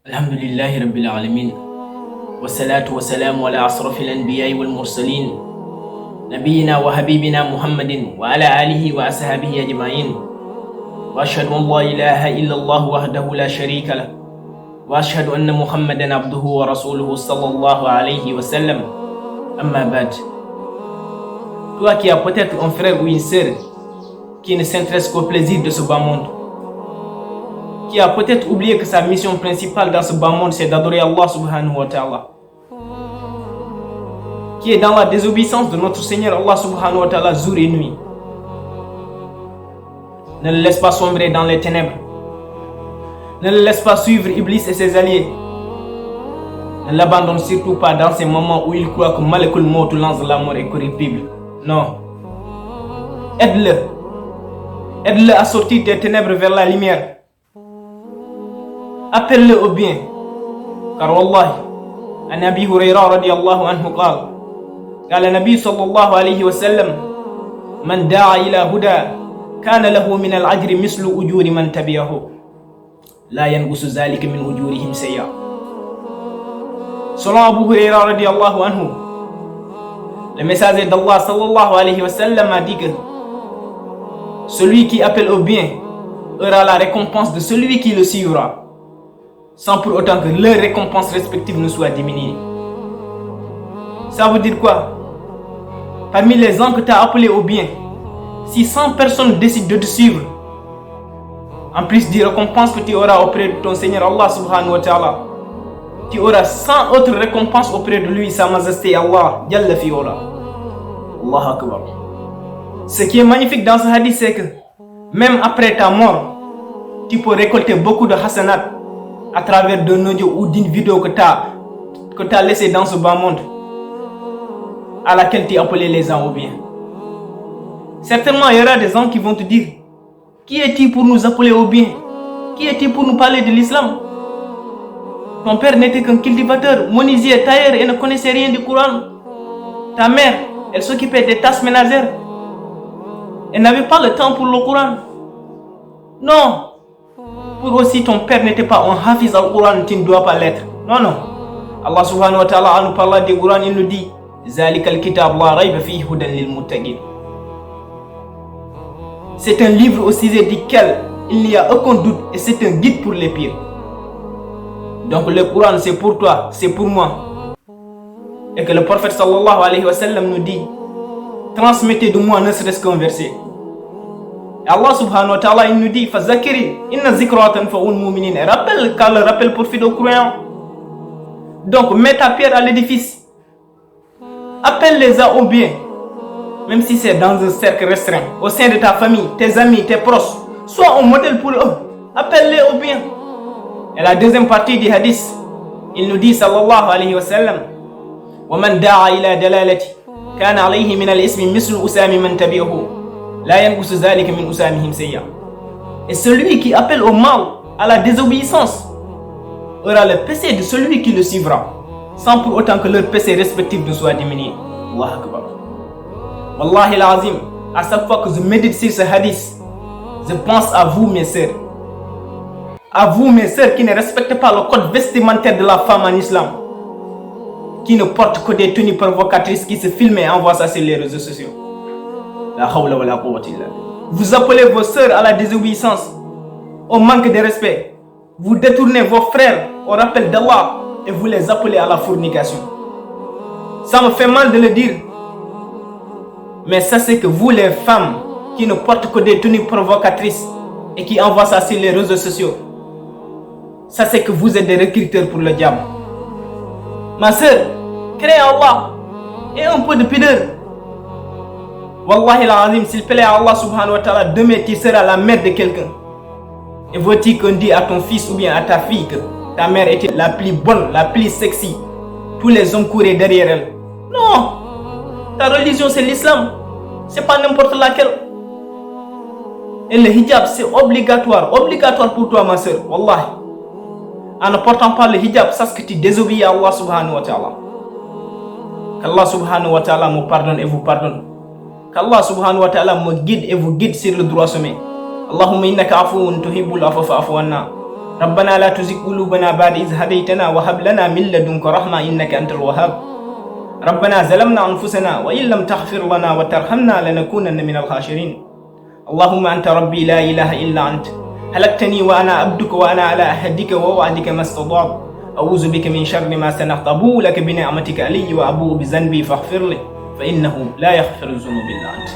الحمد لله رب العالمين والصلاة والسلام على أشرف الأنبياء والمرسلين نبينا وحبيبنا محمد وعلى آله وأصحابه أجمعين وأشهد أن لا إله إلا الله وحده لا شريك له وأشهد أن محمدا عبده ورسوله صلى الله عليه وسلم أما بعد. Toi qui as peut-être un frère ou une sœur qui ne s'intéresse qu'au plaisir de ce bas monde, qui a peut-être oublié que sa mission principale dans ce bas monde c'est d'adorer Allah subhanahu wa ta'ala, qui est dans la désobéissance de notre Seigneur Allah subhanahu wa ta'ala jour et nuit, ne le laisse pas sombrer dans les ténèbres, ne le laisse pas suivre Iblis et ses alliés, ne l'abandonne surtout pas dans ces moments où il croit que Malakul Maut lance la mort incorruptible. Non, aide-le à sortir des ténèbres vers la lumière. Appelle-le au bien, car wallahi an Abi Hurayra radiyallahu anhu قال النبي صلى الله عليه وسلم من دعا إلى هدى كان له من الأجر مثل أجور من تبعه لا ينقص ذلك من أجورهم شيئا. Selon Abu Hurayra radiyallahu anhu, le messager d'Allah sallallahu alayhi wa sallam a dit que celui qui appelle au bien aura la récompense de celui qui le suivra, sans pour autant que leurs récompenses respectives ne soient diminuées. Ça veut dire quoi? Parmi les gens que tu as appelés au bien, si 100 personnes décident de te suivre, en plus des récompenses que tu auras auprès de ton Seigneur Allah subhanahu wa ta'ala, tu auras 100 autres récompenses auprès de lui, sa majesté Allah Jalla fi'ola. Allah Akbar. Ce qui est magnifique dans ce hadith, c'est que même après ta mort, tu peux récolter beaucoup de hasanat à travers d'un audio ou d'une vidéo que tu as laissé dans ce bas monde, à laquelle tu appelais les gens au bien. Certainement, il y aura des gens qui vont te dire: qui est-il pour nous appeler au bien? Qui est-il pour nous parler de l'islam? Ton père n'était qu'un cultivateur, menuisier, tailleur et ne connaissait rien du Coran. Ta mère, elle s'occupait des tâches ménagères. Elle n'avait pas le temps pour le Coran. Non. Pour aussi ton père n'était pas un hafiz al-Quran, tu ne dois pas l'être. Non, non. Allah subhanahu wa ta'ala en nous parlant du Coran, il nous dit: Zalika al-kitab la rayba fihi hudan lil muttaqin. C'est un livre au sujet duquel il n'y a aucun doute et c'est un guide pour les pires. Donc le Coran c'est pour toi, c'est pour moi. Et que le prophète sallallahu alayhi wa sallam nous dit: transmettez de moi ne serait-ce qu'un verset. Et Allah subhanahu wa ta'ala il nous dit: Fazakiri inna zikra tanfa'ul mu'minin. Rappelle, car le rappel profite aux croyants. Donc mets ta pierre à l'édifice. Appelle les gens au bien, même si c'est dans un cercle restreint, au sein de ta famille, tes amis, tes proches. Sois un modèle pour eux. Appelle-les au bien. Et la deuxième partie du hadith, il nous dit sallallahu alayhi wa sallam: وَمَنْ دَعَا إِلَى دَلَالَةِ كَانَ عَلَيْهِ مِنَ الْإِسْمِ مِثْلُ أُسَامِ مَنْ تَبِعَهُ لَا يَنْقُصُ ذَلِكَ مِنْ أُسَامِهِمْ شَيْئًا. Et celui qui appelle au mal, à la désobéissance, aura le péché de celui qui le suivra, sans pour autant que leur péché respectif ne soit diminué. Allah Akbar. Wallahi l'azim, à chaque fois que je médite sur ce hadith, je pense à vous mes sœurs. À vous mes sœurs qui ne respectez pas le code vestimentaire de la femme en islam, qui ne portent que des tenues provocatrices, qui se filment et envoient ça sur les réseaux sociaux. La hawla wa la quwwata illa billah. Vous appelez vos sœurs à la désobéissance, au manque de respect. Vous détournez vos frères au rappel d'Allah et vous les appelez à la fornication. Ça me fait mal de le dire, mais sachez que vous les femmes qui ne portent que des tenues provocatrices et qui envoient ça sur les réseaux sociaux, sachez que vous êtes des recruteurs pour le diable. Ma soeur, crée Allah et un peu de pudeur. Wallahi l'azim, s'il plaît à Allah subhanahu wa ta'ala, demain tu seras la mère de quelqu'un. Et veux-tu qu'on dise à ton fils ou bien à ta fille que ta mère était la plus bonne, la plus sexy, tous les hommes couraient derrière elle? Non. Ta religion c'est l'islam, c'est pas n'importe laquelle. Et le hijab c'est obligatoire pour toi ma soeur. Wallahi, en ne portant pas le hijab, sache que tu désobéis à Allah subhanahu wa ta'ala. Qu'Allah subhanahu wa ta'ala me pardonne et vous pardonne. Qu'Allah subhanahu wa ta'ala me guide et vous guide sur le droit chemin. Allahumma innaka afuwun tuhibbul afwa fa'fu anna. ربنا لا تزغ قلوبنا بعد إذ هديتنا وهب لنا من لدنك رحمة إنك أنت الوهاب ربنا ظلمنا أنفسنا وإن لم تغفر لنا وترحمنا لنكونن من الخاسرين اللهم أنت ربي لا إله إلا أنت خلقتني وأنا عبدك وأنا على عهدك ووعدك ما استطعت أعوذ بك من شر ما صنعت أبوء لك بنعمتك علي وأبوء بذنبي فاغفر لي فإنه لا يغفر الذنوب إلا أنت